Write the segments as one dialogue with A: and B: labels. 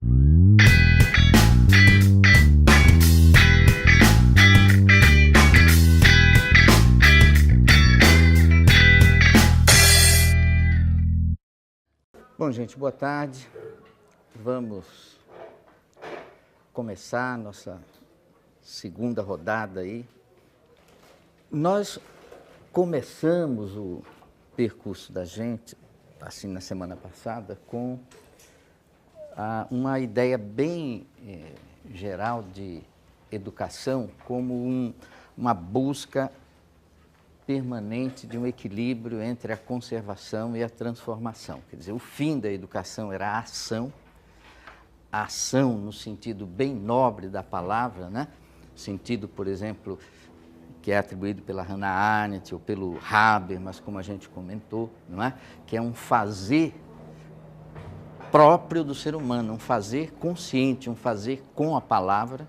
A: Bom, gente, boa tarde. Vamos começar a nossa segunda rodada aí. Nós começamos o percurso da gente, assim, na semana passada, com uma ideia bem geral de educação como uma busca permanente de um equilíbrio entre a conservação e a transformação. Quer dizer, o fim da educação era a ação no sentido bem nobre da palavra, né? Sentido, por exemplo, que é atribuído pela Hannah Arendt ou pelo Habermas, como a gente comentou, não é? Que é um fazer próprio do ser humano, um fazer consciente, um fazer com a palavra.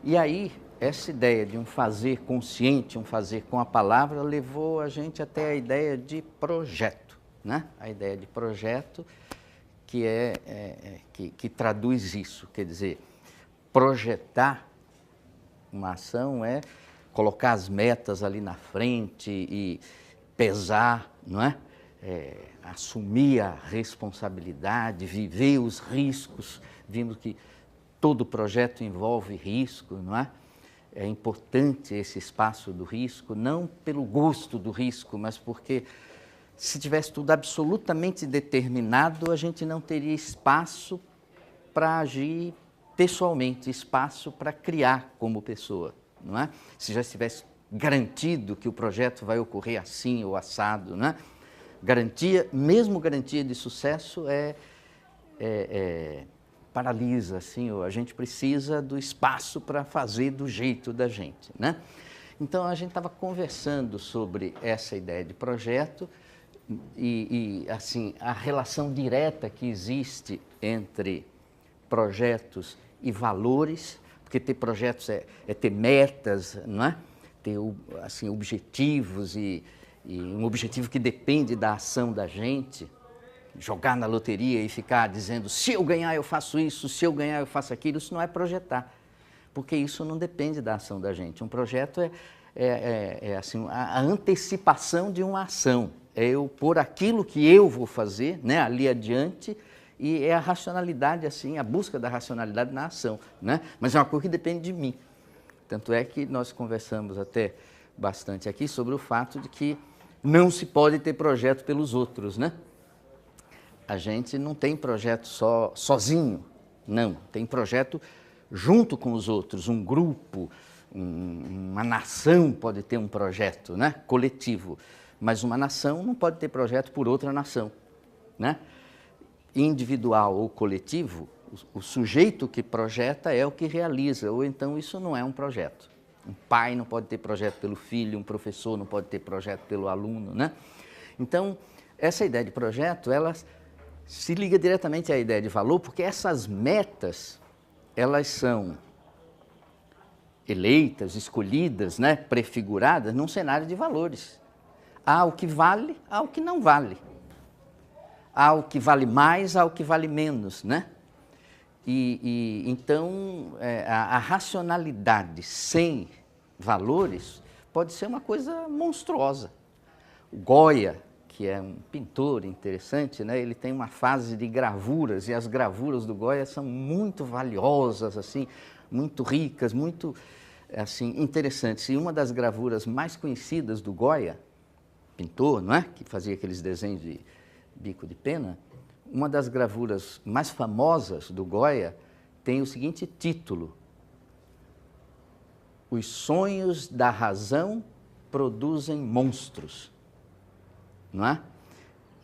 A: E aí, essa ideia de um fazer consciente, um fazer com a palavra, levou a gente até a ideia de projeto, né? A ideia de projeto que traduz isso, quer dizer, projetar uma ação é colocar as metas ali na frente e pesar, não é? Assumir a responsabilidade, viver os riscos, vimos que todo projeto envolve risco, não é? É importante esse espaço do risco, não pelo gosto do risco, mas porque se tivesse tudo absolutamente determinado, a gente não teria espaço para agir pessoalmente, espaço para criar como pessoa, não é? Se já estivesse garantido que o projeto vai ocorrer assim ou assado, não é? Garantia, mesmo garantia de sucesso, paralisa, assim, a gente precisa do espaço para fazer do jeito da gente, né? Então, a gente estava conversando sobre essa ideia de projeto assim, a relação direta que existe entre projetos e valores, porque ter projetos é ter metas, não é? Ter, assim, objetivos e um objetivo que depende da ação da gente. Jogar na loteria e ficar dizendo, se eu ganhar eu faço isso, se eu ganhar eu faço aquilo, isso não é projetar, porque isso não depende da ação da gente. Um projeto assim, a antecipação de uma ação, é eu pôr aquilo que eu vou fazer, né, ali adiante, e é a racionalidade, assim, a busca da racionalidade na ação, né? Mas é uma coisa que depende de mim. Tanto é que nós conversamos até bastante aqui sobre o fato de que não se pode ter projeto pelos outros, né? A gente não tem projeto sozinho, não. Tem projeto junto com os outros, um grupo, uma nação pode ter um projeto, né, coletivo, mas uma nação não pode ter projeto por outra nação, né? Individual ou coletivo, o sujeito que projeta é o que realiza, ou então isso não é um projeto. Um pai não pode ter projeto pelo filho, um professor não pode ter projeto pelo aluno, né? Então, essa ideia de projeto, ela se liga diretamente à ideia de valor, porque essas metas, elas são eleitas, escolhidas, né, prefiguradas num cenário de valores. Há o que vale, há o que não vale. Há o que vale mais, há o que vale menos, né? Então, a racionalidade sem valores pode ser uma coisa monstruosa. O Goya, que é um pintor interessante, né? Ele tem uma fase de gravuras, e as gravuras do Goya são muito valiosas, assim, muito ricas, muito, assim, interessantes. E uma das gravuras mais conhecidas do Goya, pintor, não é? Que fazia aqueles desenhos de bico de pena, uma das gravuras mais famosas do Goya tem o seguinte título: Os sonhos da razão produzem monstros. Não é?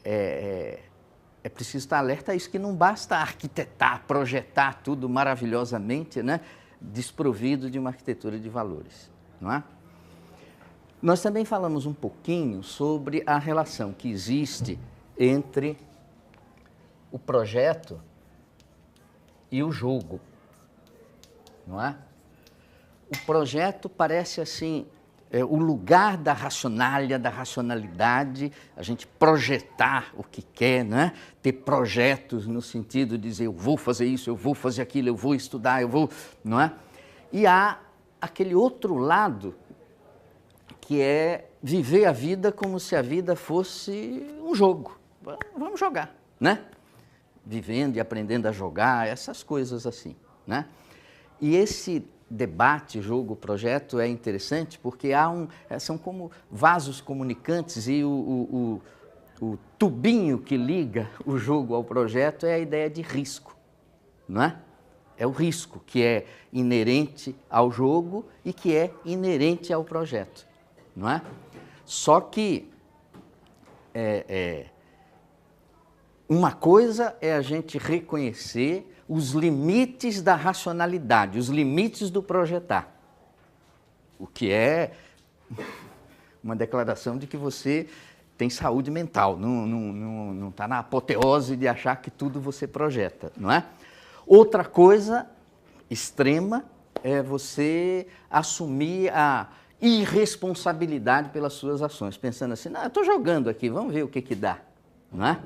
A: É preciso estar alerta a isso, que não basta arquitetar, projetar tudo maravilhosamente, né, desprovido de uma arquitetura de valores, não é? Nós também falamos um pouquinho sobre a relação que existe entre o projeto e o jogo, não é? O projeto parece assim, o lugar da racionalha, da racionalidade, a gente projetar o que quer, né? Ter projetos no sentido de dizer, eu vou fazer isso, eu vou fazer aquilo, eu vou estudar, eu vou, não é? E há aquele outro lado, que é viver a vida como se a vida fosse um jogo. Vamos jogar, né? Vivendo e aprendendo a jogar, essas coisas assim, né? E esse debate, jogo, projeto é interessante porque são como vasos comunicantes e o tubinho que liga o jogo ao projeto é a ideia de risco, não é? É o risco que é inerente ao jogo e que é inerente ao projeto, não é? Só que uma coisa é a gente reconhecer os limites da racionalidade, os limites do projetar, o que é uma declaração de que você tem saúde mental, não está na apoteose de achar que tudo você projeta, não é? Outra coisa extrema é você assumir a irresponsabilidade pelas suas ações, pensando assim, não, eu estou jogando aqui, vamos ver o que que dá, não é?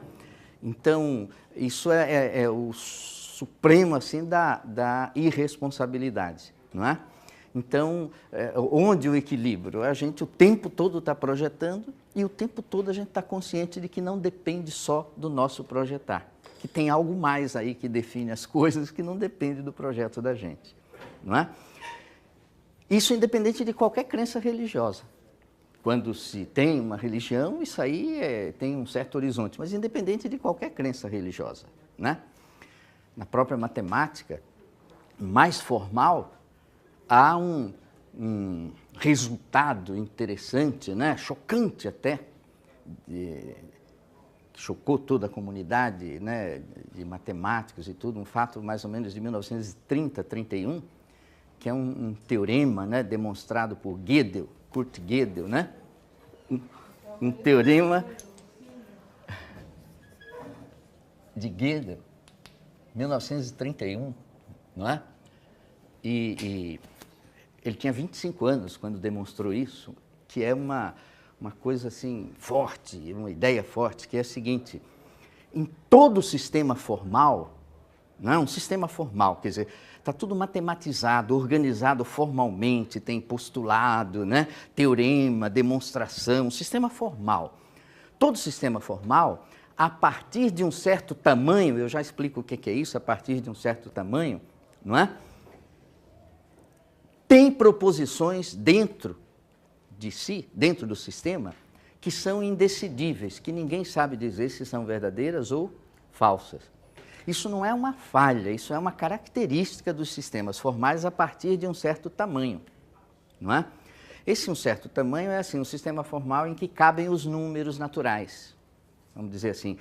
A: Então, isso é o supremo assim, da irresponsabilidade, não é? Então, onde o equilíbrio? A gente o tempo todo está projetando e o tempo todo a gente está consciente de que não depende só do nosso projetar, que tem algo mais aí que define as coisas que não depende do projeto da gente, não é? Isso independente de qualquer crença religiosa. Quando se tem uma religião, isso aí tem um certo horizonte, mas independente de qualquer crença religiosa, né? Na própria matemática, mais formal, há um resultado interessante, né? Chocante até, que chocou toda a comunidade, né? De matemáticos e tudo, um fato mais ou menos de 1930, 31, que é um teorema, né? Demonstrado por Gödel, Kurt Gödel, né? Um teorema de Gödel, 1931, não é? E ele tinha 25 anos quando demonstrou isso, que é uma coisa assim forte, uma ideia forte, que é a seguinte, em todo sistema formal, não é um sistema formal, quer dizer, está tudo matematizado, organizado formalmente, tem postulado, né? Teorema, demonstração, sistema formal. Todo sistema formal, a partir de um certo tamanho, eu já explico o que é isso, a partir de um certo tamanho, não é? Tem proposições dentro de si, dentro do sistema, que são indecidíveis, que ninguém sabe dizer se são verdadeiras ou falsas. Isso não é uma falha, isso é uma característica dos sistemas formais a partir de um certo tamanho, não é? Esse um certo tamanho é assim, um sistema formal em que cabem os números naturais. Vamos dizer assim,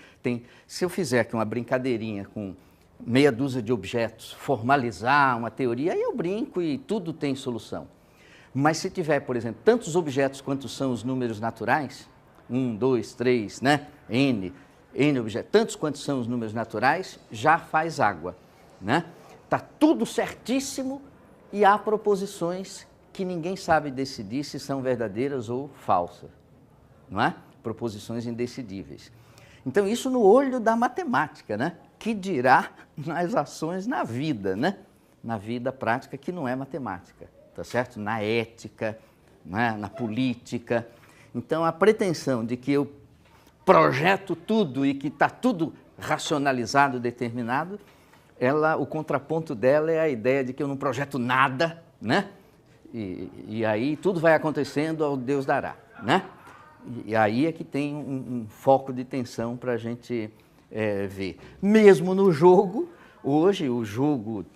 A: se eu fizer aqui uma brincadeirinha com meia dúzia de objetos, formalizar uma teoria, aí eu brinco e tudo tem solução. Mas se tiver, por exemplo, tantos objetos quanto são os números naturais, 1, 2, 3, né? N objetos, tantos quantos são os números naturais, já faz água, né? Está tudo certíssimo e há proposições que ninguém sabe decidir se são verdadeiras ou falsas, não é? Proposições indecidíveis. Então, isso no olho da matemática, né? Que dirá nas ações na vida, né? Na vida prática que não é matemática, tá certo? Na ética, né? Na política. Então, a pretensão de que eu projeto tudo e que está tudo racionalizado, determinado, o contraponto dela é a ideia de que eu não projeto nada, né? E aí tudo vai acontecendo, ao Deus dará, né? E aí é que tem um foco de tensão para a gente ver. Mesmo no jogo, hoje o jogo,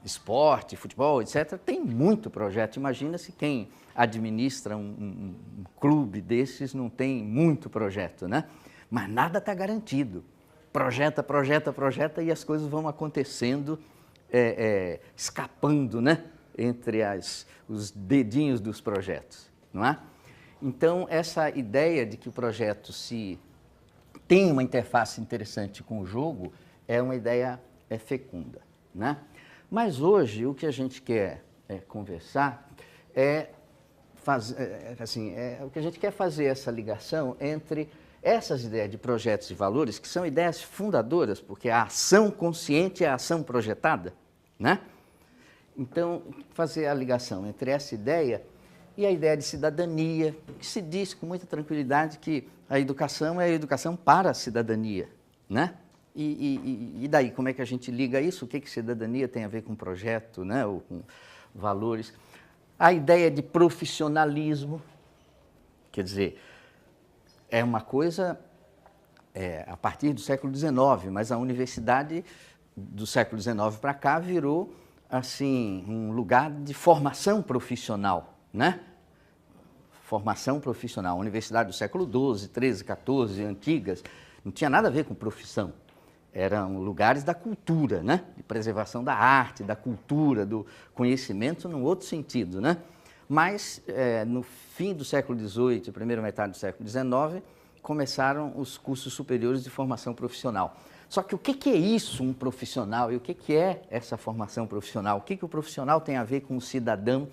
A: esporte, futebol, etc., tem muito projeto. Imagina-se quem administra um clube desses não tem muito projeto, né? Mas nada está garantido. Projeta, projeta, projeta e as coisas vão acontecendo, escapando, né? Entre os dedinhos dos projetos, não é? Então, essa ideia de que o projeto tem uma interface interessante com o jogo é uma ideia fecunda, né? Mas hoje o que a gente quer conversar é o que a gente quer fazer essa ligação entre essas ideias de projetos e valores, que são ideias fundadoras, porque a ação consciente é a ação projetada, né? Então, fazer a ligação entre essa ideia e a ideia de cidadania, que se diz com muita tranquilidade que a educação é a educação para a cidadania, né? E daí, como é que a gente liga isso? O que cidadania tem a ver com projeto, né? Ou com valores? A ideia de profissionalismo, quer dizer, é uma coisa a partir do século XIX, mas a universidade do século XIX para cá virou assim um lugar de formação profissional, né? Formação profissional. A universidade do século XII, XIII, XIV, antigas, não tinha nada a ver com profissão. Eram lugares da cultura, né? De preservação da arte, da cultura, do conhecimento num outro sentido, né? Mas, no fim do século XVIII, primeira metade do século XIX, começaram os cursos superiores de formação profissional. Só que o que é isso, um profissional? E o que é essa formação profissional? O que o profissional tem a ver com o cidadão?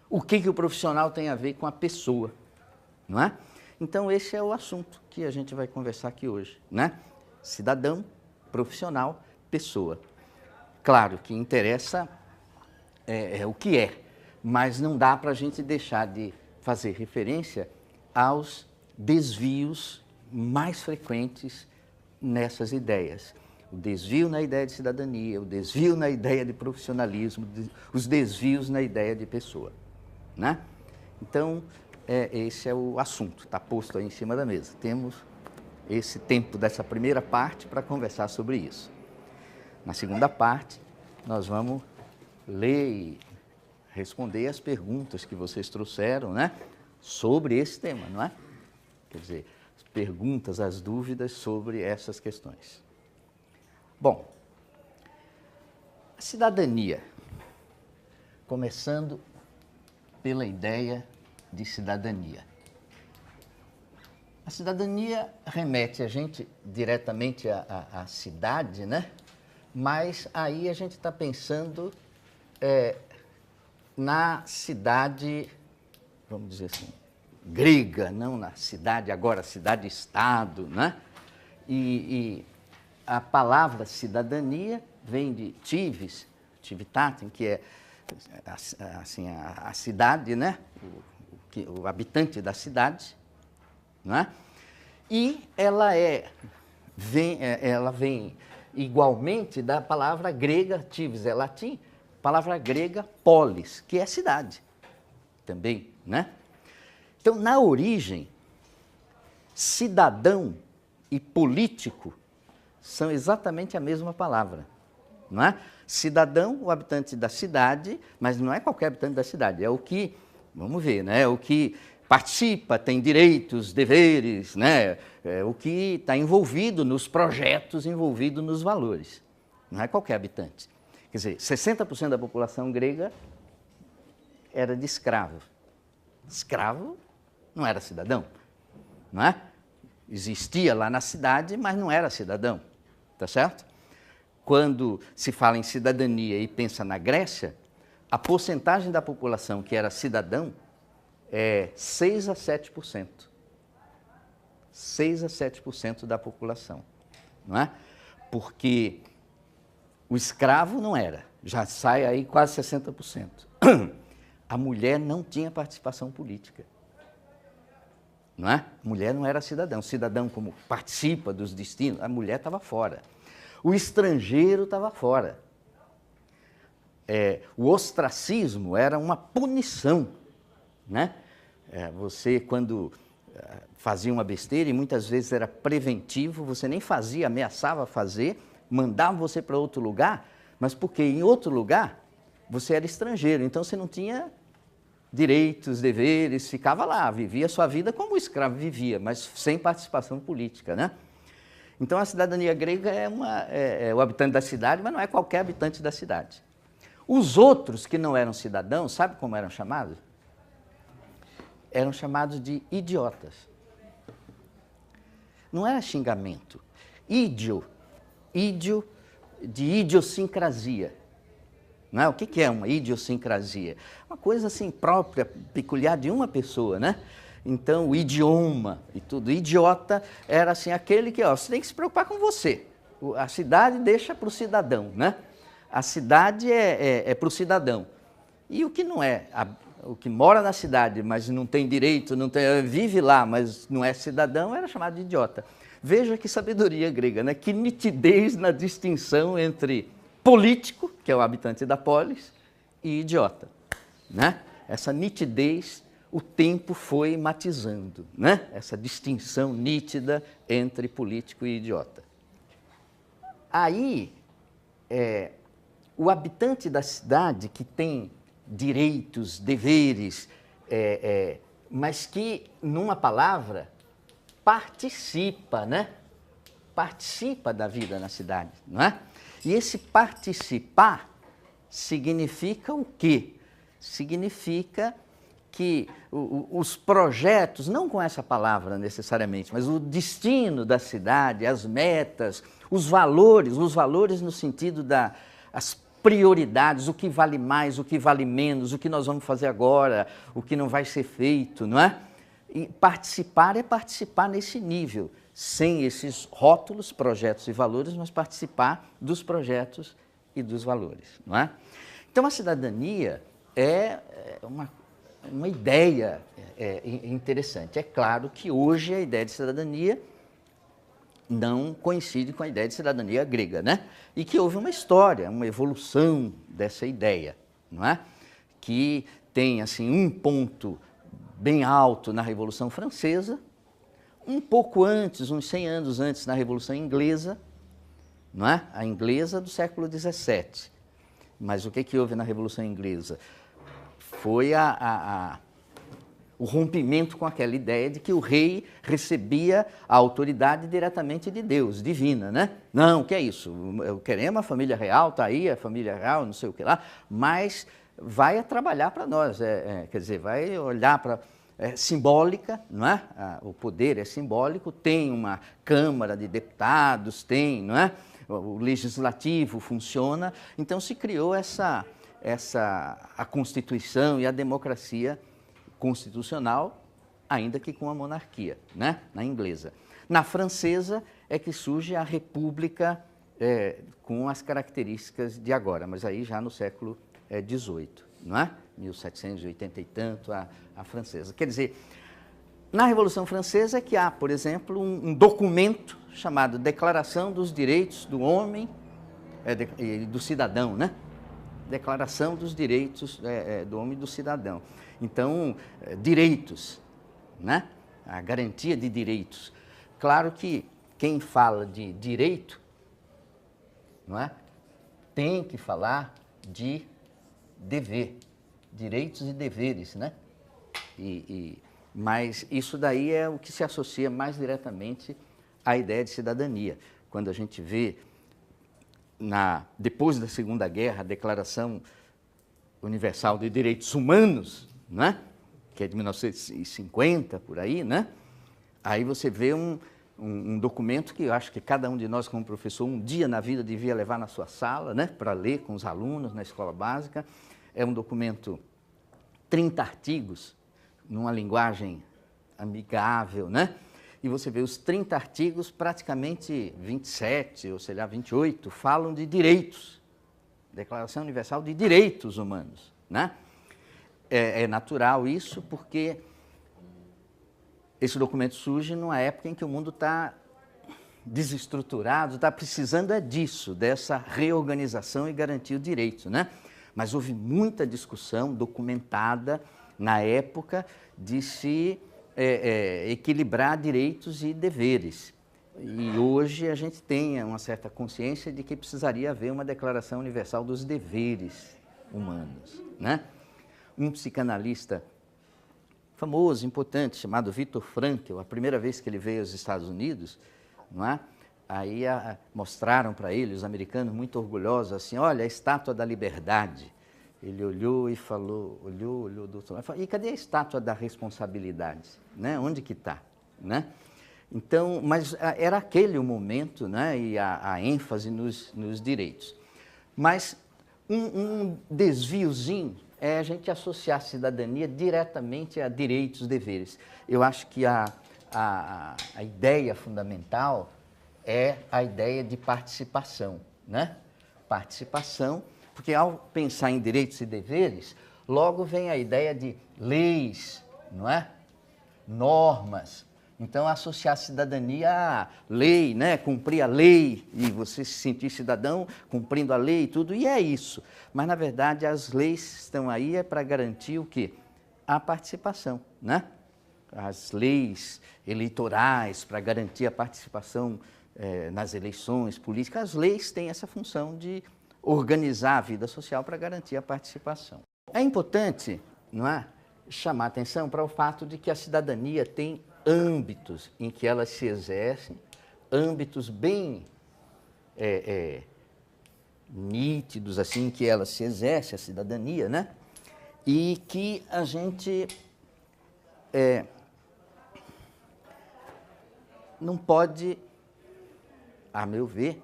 A: O que o profissional tem a ver com a pessoa? Não é? Então, esse é o assunto que a gente vai conversar aqui hoje, né? Cidadão, profissional, pessoa. Claro que interessa o que é, mas não dá para a gente deixar de fazer referência aos desvios mais frequentes nessas ideias. O desvio na ideia de cidadania, o desvio na ideia de profissionalismo, os desvios na ideia de pessoa, né? Então, esse é o assunto, está posto aí em cima da mesa. Temos esse tempo dessa primeira parte para conversar sobre isso. Na segunda parte, nós vamos ler e responder as perguntas que vocês trouxeram, né, sobre esse tema, não é? Quer dizer, as perguntas, as dúvidas sobre essas questões. Bom, a cidadania, começando pela ideia de cidadania. A cidadania remete a gente diretamente à cidade, né? Mas aí a gente está pensando na cidade, vamos dizer assim, grega, não na cidade agora, cidade-estado, né? E a palavra cidadania vem de civitatem, que é assim, a cidade, né? O habitante da cidade, não é? E ela vem igualmente da palavra grega, civis é latim, palavra grega polis, que é cidade também, né? Então, na origem, cidadão e político são exatamente a mesma palavra, não é? Cidadão, o habitante da cidade, mas não é qualquer habitante da cidade, é o que, vamos ver, né? É o que participa, tem direitos, deveres, né? É o que está envolvido nos projetos, envolvido nos valores. Não é qualquer habitante. Quer dizer, 60% da população grega era de escravo. Escravo não era cidadão, não é? Existia lá na cidade, mas não era cidadão, tá certo? Quando se fala em cidadania e pensa na Grécia, a porcentagem da população que era cidadão é 6 a 7%. 6 a 7% da população, não é? Porque o escravo não era, já sai aí quase 60%. A mulher não tinha participação política, não é? A mulher não era cidadão. O cidadão, como participa dos destinos, a mulher estava fora. O estrangeiro estava fora. O ostracismo era uma punição, né? Você, quando fazia uma besteira, e muitas vezes era preventivo, você nem fazia, ameaçava fazer, mandava você para outro lugar, mas porque em outro lugar você era estrangeiro, então você não tinha direitos, deveres, ficava lá, vivia a sua vida como o escravo vivia, mas sem participação política, né? Então a cidadania grega é o habitante da cidade, mas não é qualquer habitante da cidade. Os outros que não eram cidadãos, sabe como eram chamados? Eram chamados de idiotas. Não era xingamento. Ídio de idiosincrasia. Não é? O que é uma idiosincrasia? Uma coisa assim própria, peculiar de uma pessoa, né? Então, o idioma e tudo. Idiota era assim, aquele que, ó, você tem que se preocupar com você. A cidade deixa para o cidadão, né? A cidade é para o cidadão. E o que não é, o que mora na cidade, mas não tem direito, não tem, vive lá, mas não é cidadão, era chamado de idiota. Veja que sabedoria grega, né? Que nitidez na distinção entre político, que é o habitante da polis, e idiota, né? Essa nitidez o tempo foi matizando, né? Essa distinção nítida entre político e idiota. Aí, o habitante da cidade que tem direitos, deveres, mas que, numa palavra, participa, né? Participa da vida na cidade, não é? E esse participar significa o quê? Significa que os projetos, não com essa palavra necessariamente, mas o destino da cidade, as metas, os valores no sentido das prioridades, o que vale mais, o que vale menos, o que nós vamos fazer agora, o que não vai ser feito, não é? E participar é participar nesse nível, sem esses rótulos, projetos e valores, mas participar dos projetos e dos valores, não é? Então, a cidadania é uma ideia interessante. É claro que hoje a ideia de cidadania não coincide com a ideia de cidadania grega, né? E que houve uma história, uma evolução dessa ideia, não é? Que tem, assim, um ponto bem alto na Revolução Francesa, um pouco antes, uns 100 anos antes, na Revolução Inglesa, não é? A inglesa do século XVII. Mas o que houve na Revolução Inglesa? Foi o rompimento com aquela ideia de que o rei recebia a autoridade diretamente de Deus, divina, né? Não, o que é isso? Queremos a família real, está aí a família real, não sei o que lá, mas vai trabalhar para nós, quer dizer, vai olhar para... simbólica, não é? O poder é simbólico, tem uma Câmara de Deputados, tem, não é? O legislativo funciona, então se criou a Constituição e a democracia constitucional, ainda que com a monarquia, né? Na inglesa. Na francesa é que surge a República com as características de agora, mas aí já no século XVIII, não é? 1780 e tanto, a francesa. Quer dizer, na Revolução Francesa é que há, por exemplo, um documento chamado Declaração dos Direitos do Homem e do Cidadão, né? Declaração dos Direitos do Homem e do Cidadão. Então, direitos, né? A garantia de direitos. Claro que quem fala de direito, não é? Tem que falar de dever, direitos e deveres, né? Mas isso daí é o que se associa mais diretamente à ideia de cidadania. Quando a gente vê, depois da Segunda Guerra, a Declaração Universal de Direitos Humanos, né? Que é de 1950, por aí, né? Aí você vê um documento que eu acho que cada um de nós, como professor, um dia na vida devia levar na sua sala, né? Para ler com os alunos na escola básica. É um documento, 30 artigos, numa linguagem amigável, né? E você vê os 30 artigos, praticamente 27, ou sei lá, 28, falam de direitos. Declaração Universal de Direitos Humanos, né? É natural isso, porque esse documento surge numa época em que o mundo está desestruturado, está precisando disso, dessa reorganização e garantir o direito, né? Mas houve muita discussão documentada na época de se equilibrar direitos e deveres. E hoje a gente tem uma certa consciência de que precisaria haver uma Declaração Universal dos Deveres Humanos, né? Um psicanalista famoso, importante, chamado Viktor Frankl, a primeira vez que ele veio aos Estados Unidos, não é? Aí mostraram para ele, os americanos muito orgulhosos, assim, olha, a Estátua da Liberdade. Ele olhou e falou, olhou do outro lado, e cadê a Estátua da Responsabilidade? Né? Onde que está? Né? Então, mas era aquele o momento, né? E a ênfase nos direitos. Mas Um desviozinho é a gente associar a cidadania diretamente a direitos e deveres. Eu acho que a ideia fundamental é a ideia de participação, né? Participação, porque ao pensar em direitos e deveres, logo vem a ideia de leis, não é? Normas. Então, associar a cidadania à lei, né? Cumprir a lei e você se sentir cidadão cumprindo a lei e tudo, e é isso. Mas, na verdade, as leis estão aí para garantir o quê? A participação, né? As leis eleitorais para garantir a participação nas eleições políticas, as leis têm essa função de organizar a vida social para garantir a participação. É importante, não é, chamar atenção para o fato de que a cidadania tem âmbitos em que elas se exercem, âmbitos bem nítidos, assim, em que ela se exerce, a cidadania, né? E que a gente não pode, a meu ver,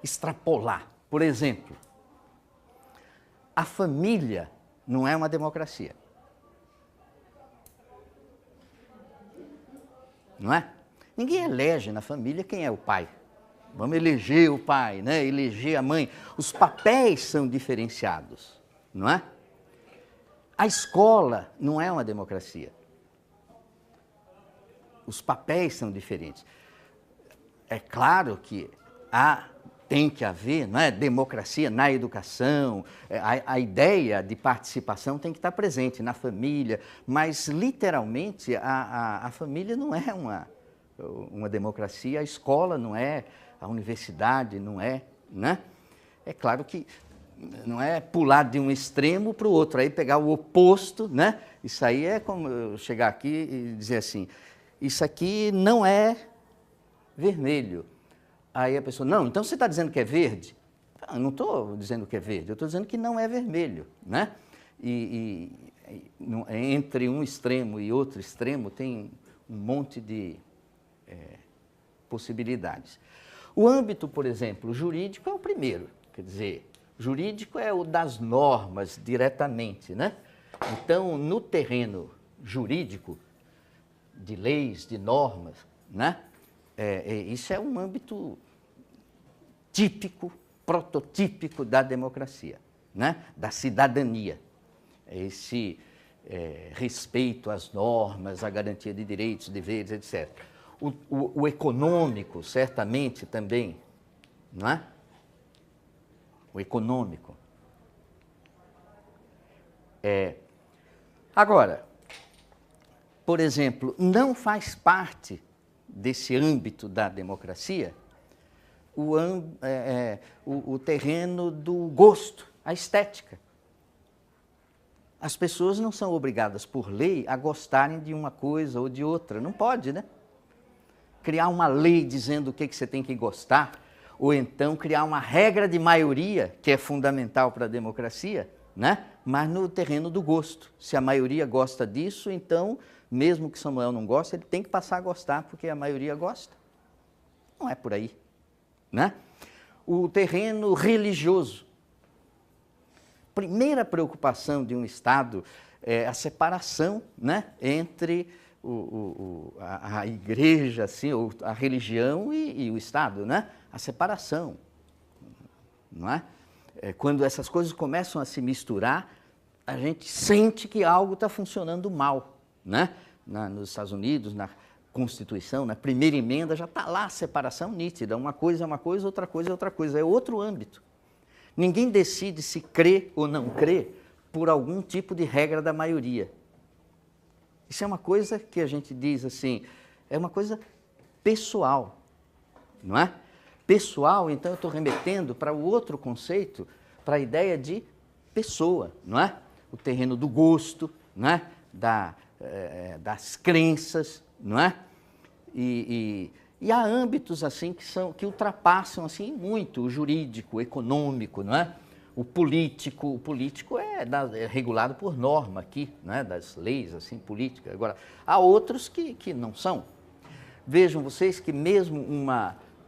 A: extrapolar. Por exemplo, a família não é uma democracia. Não é? Ninguém elege na família quem é o pai. Vamos eleger o pai, né? Eleger a mãe. Os papéis são diferenciados, não é? A escola não é uma democracia. Os papéis são diferentes. É claro que tem que haver, não é, democracia na educação, a ideia de participação tem que estar presente na família, mas literalmente a família não é uma democracia, a escola não é, a universidade não é, né? É claro que não é pular de um extremo para o outro, aí pegar o oposto, né? Isso aí é como eu chegar aqui e dizer assim, isso aqui não é vermelho. Aí a pessoa, não, então você está dizendo que é verde? Eu não estou dizendo que é verde, eu estou dizendo que não é vermelho, né? Entre um extremo e outro extremo tem um monte de possibilidades. O âmbito, por exemplo, jurídico é o primeiro, quer dizer, jurídico é o das normas diretamente, né? Então, no terreno jurídico, de leis, de normas, né? Isso é um âmbito típico, prototípico da democracia, né? Da cidadania. Esse respeito às normas, a garantia de direitos, deveres, etc. O econômico, certamente, também, não é? O econômico. Agora, por exemplo, não faz parte desse âmbito da democracia o terreno do gosto, a estética. As pessoas não são obrigadas por lei a gostarem de uma coisa ou de outra, não pode, né? Criar uma lei dizendo o que você tem que gostar, ou então criar uma regra de maioria, que é fundamental para a democracia, né? Mas no terreno do gosto. Se a maioria gosta disso, então, mesmo que Samuel não goste, ele tem que passar a gostar, porque a maioria gosta. Não é por aí, né? O terreno religioso. Primeira preocupação de um Estado é a separação, né, entre a igreja, assim, ou a religião e o Estado, né? A separação, não é? Quando essas coisas começam a se misturar, a gente sente que algo está funcionando mal, né? Nos Estados Unidos, na Constituição, na primeira emenda, já está lá a separação nítida. Uma coisa é uma coisa, outra coisa é outra coisa. É outro âmbito. Ninguém decide se crê ou não crê por algum tipo de regra da maioria. Isso é uma coisa que a gente diz assim, é uma coisa pessoal, não é? Pessoal, então eu estou remetendo para o outro conceito, para a ideia de pessoa, não é? O terreno do gosto, não é? Das crenças, não é? E há âmbitos assim que ultrapassam assim muito o jurídico, o econômico, não é? O político é regulado por norma aqui, né? Das leis assim políticas. Agora há outros que não são. Vejam vocês que mesmo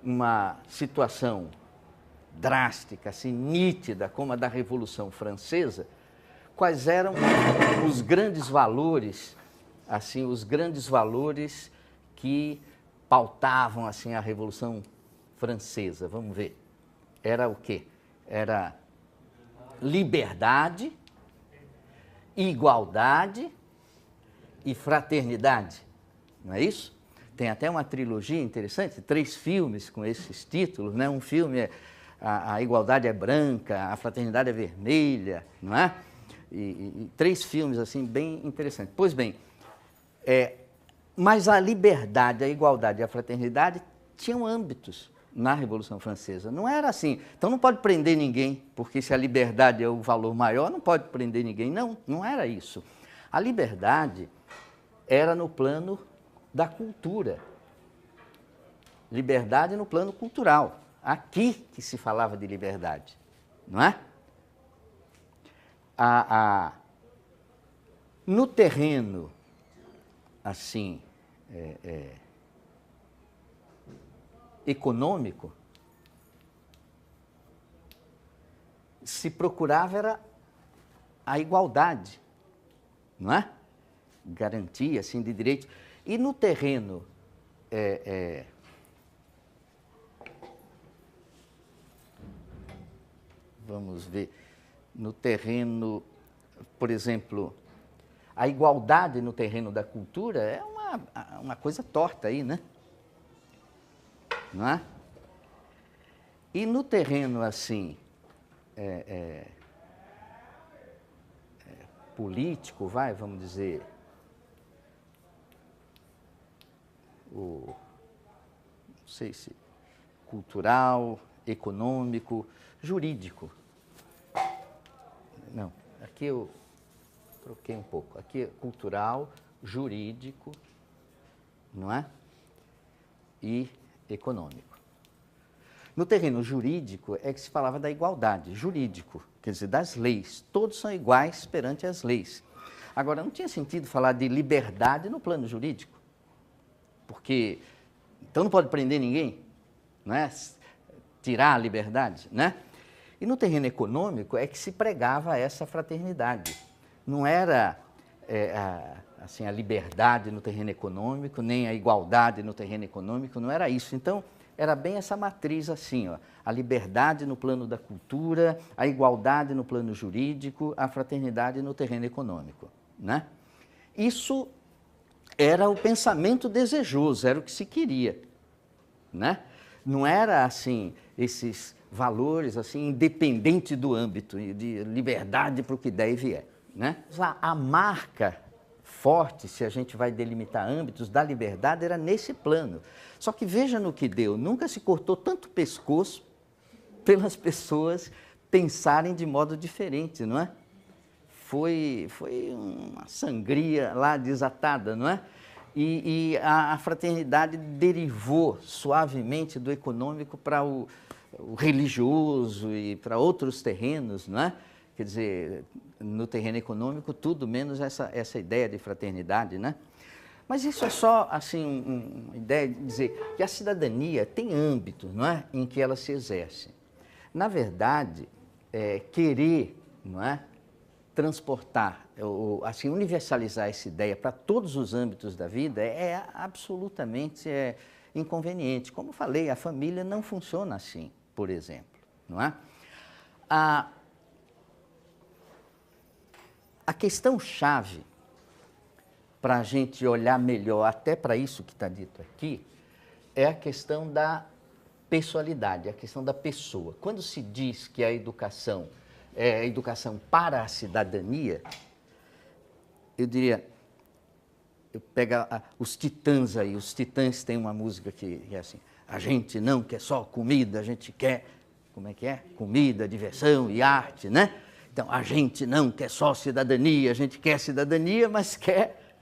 A: uma situação drástica, assim, nítida, como a da Revolução Francesa, quais eram os grandes valores, assim, os grandes valores que pautavam, assim, a Revolução Francesa? Vamos ver. Era o quê? Era liberdade, igualdade e fraternidade, não é isso? Tem até uma trilogia interessante, 3 filmes com esses títulos, né? Um filme é a Igualdade é Branca, a Fraternidade é Vermelha, não é? E 3 filmes assim bem interessantes. Pois bem, mas a liberdade, a igualdade e a fraternidade tinham âmbitos na Revolução Francesa. Não era assim, então não pode prender ninguém, porque se a liberdade é o valor maior, não pode prender ninguém. Não, não era isso. A liberdade era no plano da cultura. Liberdade no plano cultural. Aqui que se falava de liberdade, não é? No terreno, assim, econômico, se procurava era a igualdade, não é? Garantia, assim, de direitos. E no terreno vamos ver, no terreno, por exemplo, a igualdade no terreno da cultura é uma coisa torta aí, né? Não é? E no terreno, assim, político, vamos dizer, não sei se cultural, econômico, jurídico. Não, aqui eu troquei um pouco. Aqui é cultural, jurídico, não é? E econômico. No terreno jurídico é que se falava da igualdade, jurídico, quer dizer, das leis. Todos são iguais perante as leis. Agora, não tinha sentido falar de liberdade no plano jurídico, porque então não pode prender ninguém, não é? Tirar a liberdade, né? E no terreno econômico é que se pregava essa fraternidade. Não era assim, a liberdade no terreno econômico, nem a igualdade no terreno econômico, não era isso. Então, era bem essa matriz assim, ó, a liberdade no plano da cultura, a igualdade no plano jurídico, a fraternidade no terreno econômico, né? Isso era o pensamento desejoso, era o que se queria, né? Não era assim, esses valores assim, independente do âmbito, de liberdade para o que der e vier, né? A marca forte, se a gente vai delimitar âmbitos da liberdade, era nesse plano. Só que veja no que deu, nunca se cortou tanto pescoço pelas pessoas pensarem de modo diferente, não é? Foi uma sangria lá desatada, não é? E a fraternidade derivou suavemente do econômico para o religioso e para outros terrenos, não é? Quer dizer, no terreno econômico, tudo menos essa ideia de fraternidade, né? Mas isso é só, assim, uma ideia de dizer que a cidadania tem âmbitos, não é? Em que ela se exerce. Na verdade, querer, não é? Transportar, ou assim, universalizar essa ideia para todos os âmbitos da vida é absolutamente inconveniente. Como eu falei, a família não funciona assim, por exemplo, não é? A questão-chave para a gente olhar melhor até para isso que está dito aqui é a questão da pessoalidade, a questão da pessoa. Quando se diz que a educação é a educação para a cidadania, eu diria, eu pego os Titãs aí, os Titãs têm uma música que é assim, a gente não quer só comida, a gente quer, como é que é? Comida, diversão e arte, né? Então, a gente não quer só cidadania, a gente quer cidadania, mas quer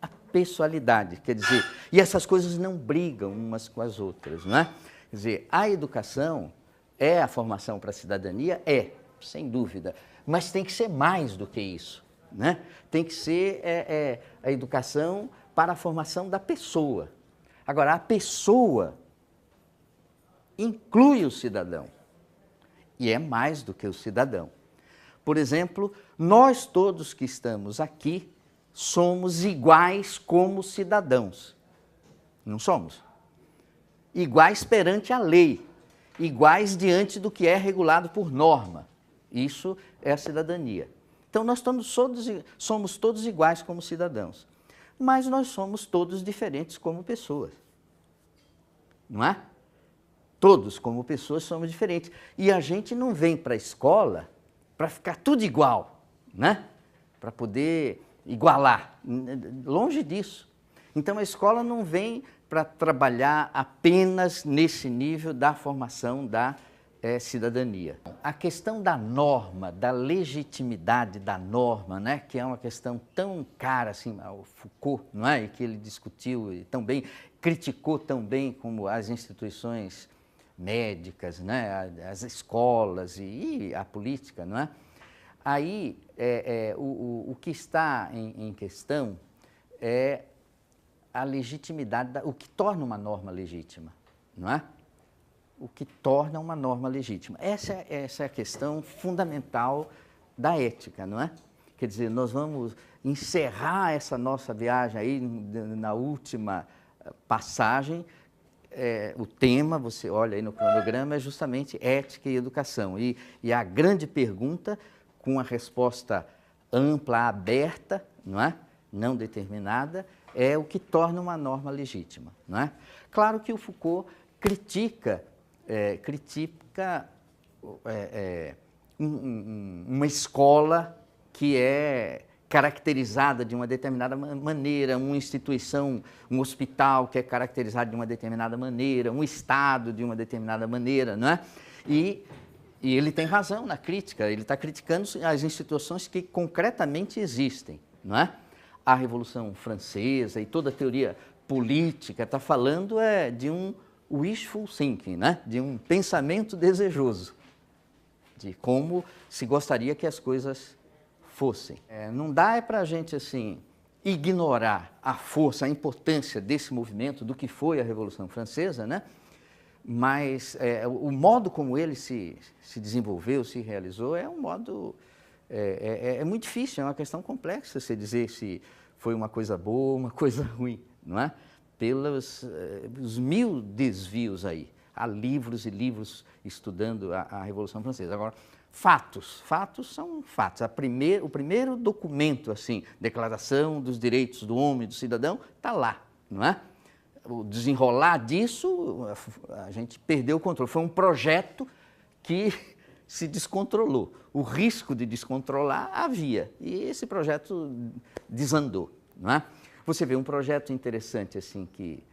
A: a pessoalidade, quer dizer, e essas coisas não brigam umas com as outras, não é? Quer dizer, a educação é a formação para a cidadania? Sem dúvida, mas tem que ser mais do que isso, né? Tem que ser a educação para a formação da pessoa. Agora, a pessoa inclui o cidadão. e é mais do que o cidadão. Por exemplo, nós todos que estamos aqui somos iguais como cidadãos. Não somos? Iguais perante a lei, iguais diante do que é regulado por norma. Isso é a cidadania. Então, nós somos todos iguais como cidadãos, mas nós somos todos diferentes como pessoas. Não é? Todos, como pessoas, somos diferentes. E a gente não vem para a escola para ficar tudo igual, né? Para poder igualar. Longe disso. Então, a escola não vem para trabalhar apenas nesse nível da formação da cidadania. A questão da norma, da legitimidade da norma, né, que é uma questão tão cara assim ao Foucault, não é? E que ele discutiu e tão bem, criticou tão bem como as instituições médicas, né, as escolas e a política, não é? Aí o que está em questão é a legitimidade, o que torna uma norma legítima, não é? O que torna uma norma legítima. Essa é a questão fundamental da ética, não é? Quer dizer, nós vamos encerrar essa nossa viagem aí na última passagem. O tema, você olha aí no cronograma, é justamente ética e educação. E a grande pergunta, com a resposta ampla, aberta, não é? Não determinada, é o que torna uma norma legítima, não é? Claro que o Foucault critica uma escola que é caracterizada de uma determinada maneira, uma instituição, um hospital que é caracterizado de uma determinada maneira, um Estado de uma determinada maneira, não é? E ele tem razão na crítica, ele está criticando as instituições que concretamente existem, não é? A Revolução Francesa e toda a teoria política está falando de um wishful thinking, né? De um pensamento desejoso, de como se gostaria que as coisas fossem. Não dá para a gente assim, ignorar a força, a importância desse movimento, do que foi a Revolução Francesa, né? Mas o modo como ele se desenvolveu, se realizou, é um modo... É muito difícil, é uma questão complexa você dizer se foi uma coisa boa ou uma coisa ruim, não é? Pelos os mil desvios aí. Há livros e livros estudando a Revolução Francesa. Agora, fatos são fatos. O primeiro documento, assim, Declaração dos Direitos do Homem e do Cidadão, está lá, não é? O desenrolar disso, a gente perdeu o controle. Foi um projeto que se descontrolou. O risco de descontrolar havia, e esse projeto desandou, não é? Você vê um projeto interessante assim que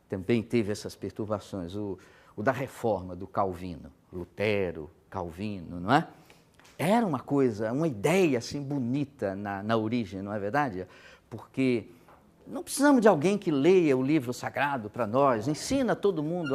A: também teve essas perturbações, o da reforma do Calvino, Lutero, Calvino, não é? Era uma coisa, uma ideia assim bonita na origem, não é verdade? Porque não precisamos de alguém que leia o livro sagrado para nós, ensina todo mundo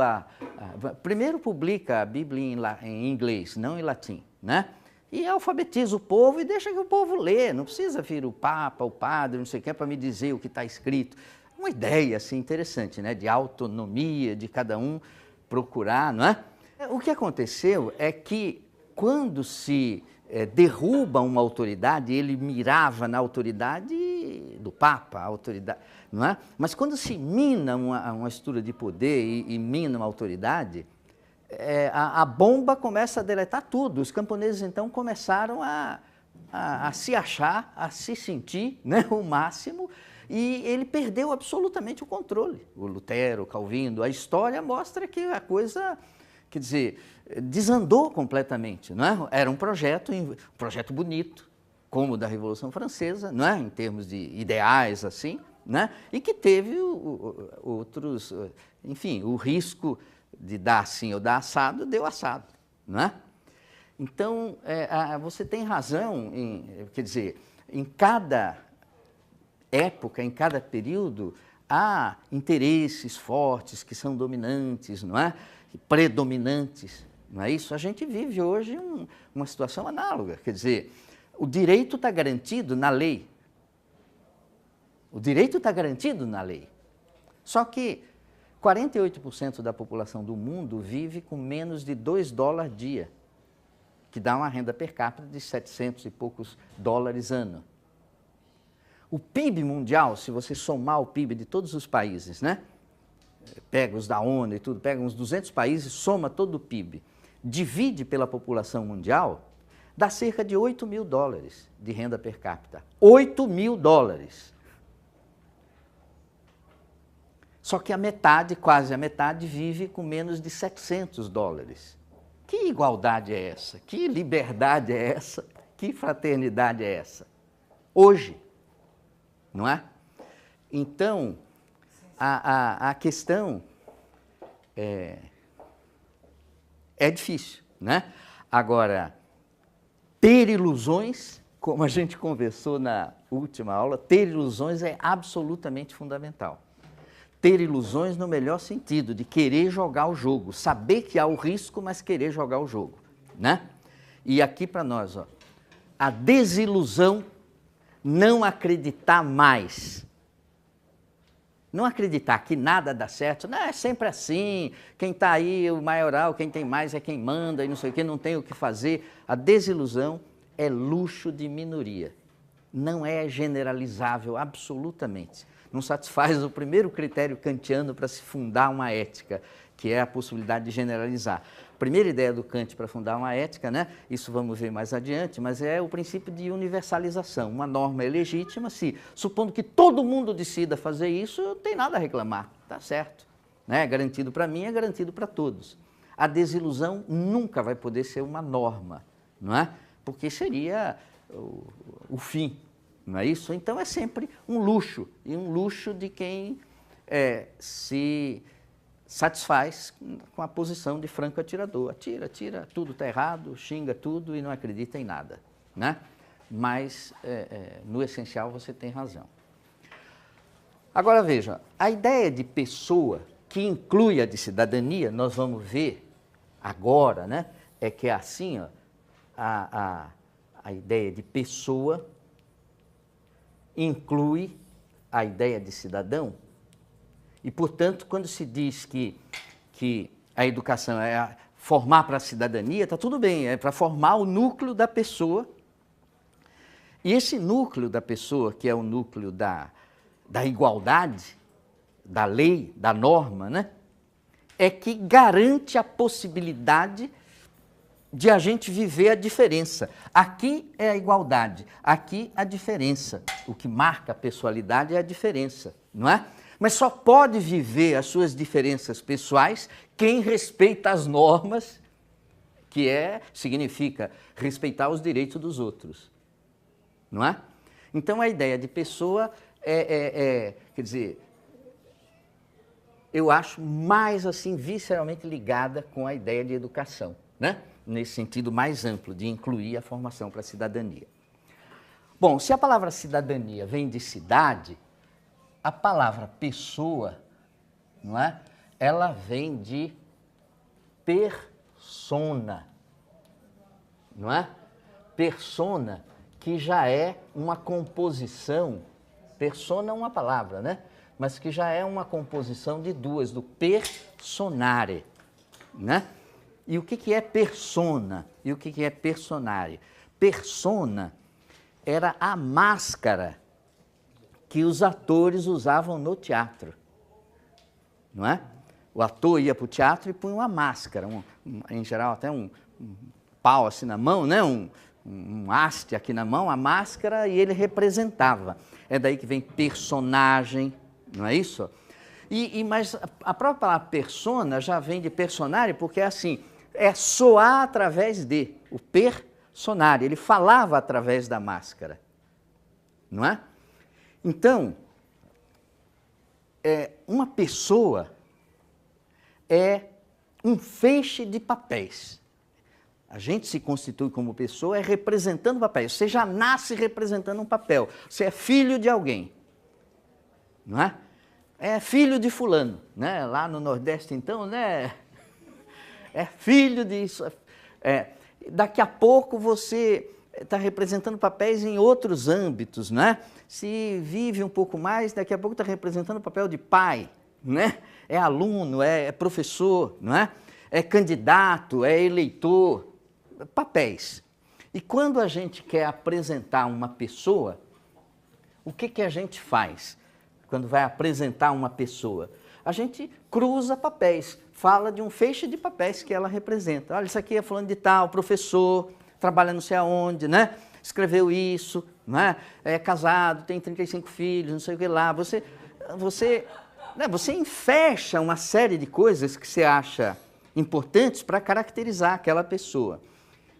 A: primeiro publica a Bíblia em inglês, não em latim, né? E alfabetiza o povo e deixa que o povo lê, não precisa vir o Papa, o padre, não sei o que, para me dizer o que está escrito. Uma ideia assim interessante, né? De autonomia, de cada um procurar, não é? O que aconteceu é que quando se derruba uma autoridade, ele mirava na autoridade do Papa, a autoridade, não é? Mas quando se mina uma estrutura de poder e mina uma autoridade, a bomba começa a deletar tudo. Os camponeses, então, começaram a se achar, a se sentir, né, o máximo, e ele perdeu absolutamente o controle. O Lutero, o Calvino, a história mostra que a coisa, quer dizer, desandou completamente, não é? Era um projeto bonito, como o da Revolução Francesa, não é? Em termos de ideais, assim, né? E que teve outros, enfim, o risco de dar assim ou dar assado, deu assado, não é? Então, você tem razão, quer dizer, em cada época, em cada período, há interesses fortes que são dominantes, não é? Predominantes, não é isso? A gente vive hoje uma situação análoga, quer dizer, o direito está garantido na lei. O direito está garantido na lei. Só que 48% da população do mundo vive com menos de $2 dia. que dá uma renda per capita de 700 e poucos dólares ano. O PIB mundial, se você somar o PIB de todos os países, né? Pega os da ONU e tudo, pega uns 200 países, soma todo o PIB, divide pela população mundial, dá cerca de 8 mil dólares de renda per capita. 8 mil dólares. Só que a metade, quase a metade, vive com menos de 700 dólares. Que igualdade é essa? Que liberdade é essa? Que fraternidade é essa? Hoje, não é? Então, a questão é difícil, né? Agora, ter ilusões, como a gente conversou na última aula, ter ilusões é absolutamente fundamental. Ter ilusões no melhor sentido, de querer jogar o jogo, saber que há o risco, mas querer jogar o jogo, né? E aqui para nós, ó, a desilusão, não acreditar mais. Não acreditar que nada dá certo, não, é sempre assim, quem está aí, o maioral, quem tem mais é quem manda e não sei o que, não tem o que fazer. A desilusão é luxo de minoria, não é generalizável absolutamente. Não satisfaz o primeiro critério kantiano para se fundar uma ética, que é a possibilidade de generalizar. A primeira ideia do Kant para fundar uma ética, né, isso vamos ver mais adiante, mas é o princípio de universalização. Uma norma é legítima se, supondo que todo mundo decida fazer isso, não tem nada a reclamar, está certo. Né? É garantido para mim, é garantido para todos. A desilusão nunca vai poder ser uma norma, não é? Porque seria o fim. Não é isso? Então é sempre um luxo, e um luxo de quem se satisfaz com a posição de franco atirador. Atira, tudo está errado, xinga tudo e não acredita em nada, né? Mas, no essencial, você tem razão. Agora, veja, a ideia de pessoa, que inclui a de cidadania, nós vamos ver agora, né? É que é assim, ó, a ideia de pessoa inclui a ideia de cidadão e, portanto, quando se diz que a educação é formar para a cidadania, está tudo bem, é para formar o núcleo da pessoa. E esse núcleo da pessoa, que é o núcleo da igualdade, da lei, da norma, né, é que garante a possibilidade de a gente viver a diferença. Aqui é a igualdade, aqui a diferença. O que marca a pessoalidade é a diferença, não é? Mas só pode viver as suas diferenças pessoais quem respeita as normas, que significa respeitar os direitos dos outros, não é? Então a ideia de pessoa quer dizer, eu acho mais assim visceralmente ligada com a ideia de educação, né? Nesse sentido mais amplo, de incluir a formação para a cidadania. Bom, se a palavra cidadania vem de cidade, a palavra pessoa, não é? Ela vem de persona, não é? Persona, que já é uma composição, persona é uma palavra, né? Mas que já é uma composição de duas, do personare, né? E o que é persona? E o que é personare? Persona era a máscara que os atores usavam no teatro, não é? O ator ia para o teatro e punha uma máscara, em geral até um pau assim na mão, né? Um haste aqui na mão, a máscara, e ele representava. É daí que vem personagem, não é isso? Mas a própria palavra persona já vem de personare, porque é assim, é soar através de, o personare, ele falava através da máscara, não é? Então, uma pessoa é um feixe de papéis. A gente se constitui como pessoa representando papéis. Você já nasce representando um papel. Você é filho de alguém, não é? É filho de fulano, né? Lá no Nordeste, então, né? É filho disso. Daqui a pouco você está representando papéis em outros âmbitos, né? Se vive um pouco mais, daqui a pouco está representando o papel de pai, né? É aluno, é professor, não é? É candidato, é eleitor, papéis. E quando a gente quer apresentar uma pessoa, o que a gente faz quando vai apresentar uma pessoa? A gente cruza papéis, fala de um feixe de papéis que ela representa. Olha, isso aqui é fulano de tal, professor, trabalha não sei aonde, né? Escreveu isso, né? É casado, tem 35 filhos, não sei o que lá. Você enfecha uma série de coisas que você acha importantes para caracterizar aquela pessoa.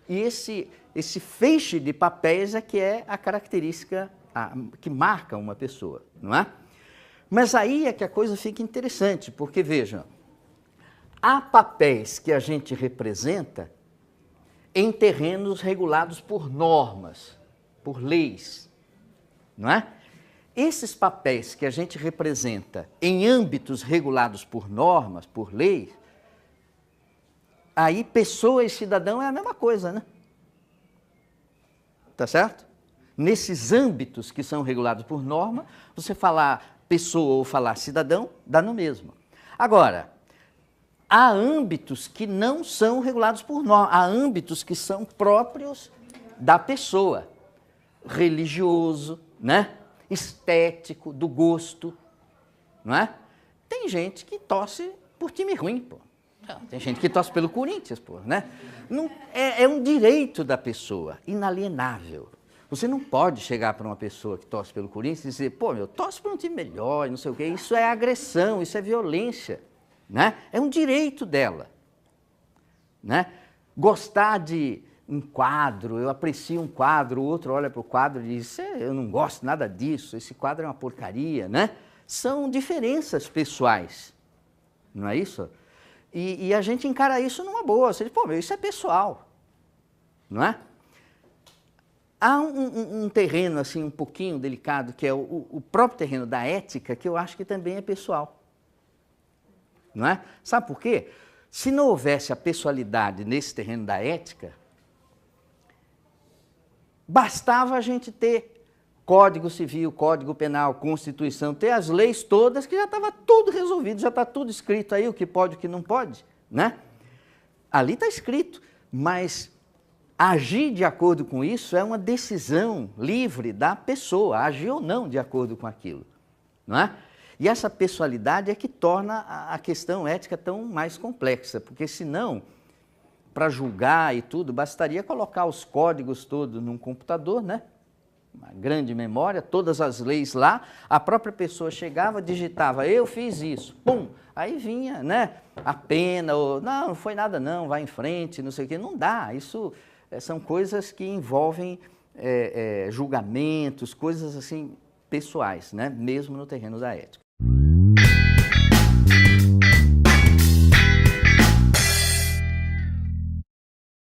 A: E esse feixe de papéis é que é a característica que marca uma pessoa, não é? Mas aí é que a coisa fica interessante, porque, vejam, há papéis que a gente representa em terrenos regulados por normas, por leis, não é? Esses papéis que a gente representa em âmbitos regulados por normas, por leis, aí pessoa e cidadão é a mesma coisa, né? Tá certo? Nesses âmbitos que são regulados por norma, você falar pessoa ou falar cidadão, dá no mesmo. Agora, há âmbitos que não são regulados por norma, há âmbitos que são próprios da pessoa, religioso, né? Estético, do gosto, não é? Tem gente que torce por time ruim, pô. Tem gente que torce pelo Corinthians, pô, né? Não, é um direito da pessoa, inalienável. Você não pode chegar para uma pessoa que torce pelo Corinthians e dizer, pô, meu, torce para um time melhor, não sei o quê. Isso é agressão, isso é violência, né? É um direito dela, né? Gostar de um quadro, eu aprecio um quadro, o outro olha para o quadro e diz, eu não gosto nada disso, esse quadro é uma porcaria, né? São diferenças pessoais, não é isso? E a gente encara isso numa boa, você diz, pô, meu, isso é pessoal, não é? Há um terreno assim um pouquinho delicado, que é o próprio terreno da ética, que eu acho que também é pessoal, não é? Sabe por quê? Se não houvesse a pessoalidade nesse terreno da ética, bastava a gente ter Código Civil, Código Penal, Constituição, ter as leis todas que já estava tudo resolvido, já está tudo escrito aí, o que pode e o que não pode, né? Ali está escrito, mas agir de acordo com isso é uma decisão livre da pessoa, agir ou não de acordo com aquilo, não é? E essa pessoalidade é que torna a questão ética tão mais complexa, porque senão, para julgar e tudo, bastaria colocar os códigos todos num computador, né? Uma grande memória, todas as leis lá, a própria pessoa chegava, digitava, eu fiz isso, pum, aí vinha, né? A pena, ou não foi nada não, vai em frente, não sei o quê, não dá, isso são coisas que envolvem julgamentos, coisas assim pessoais, né? Mesmo no terreno da ética.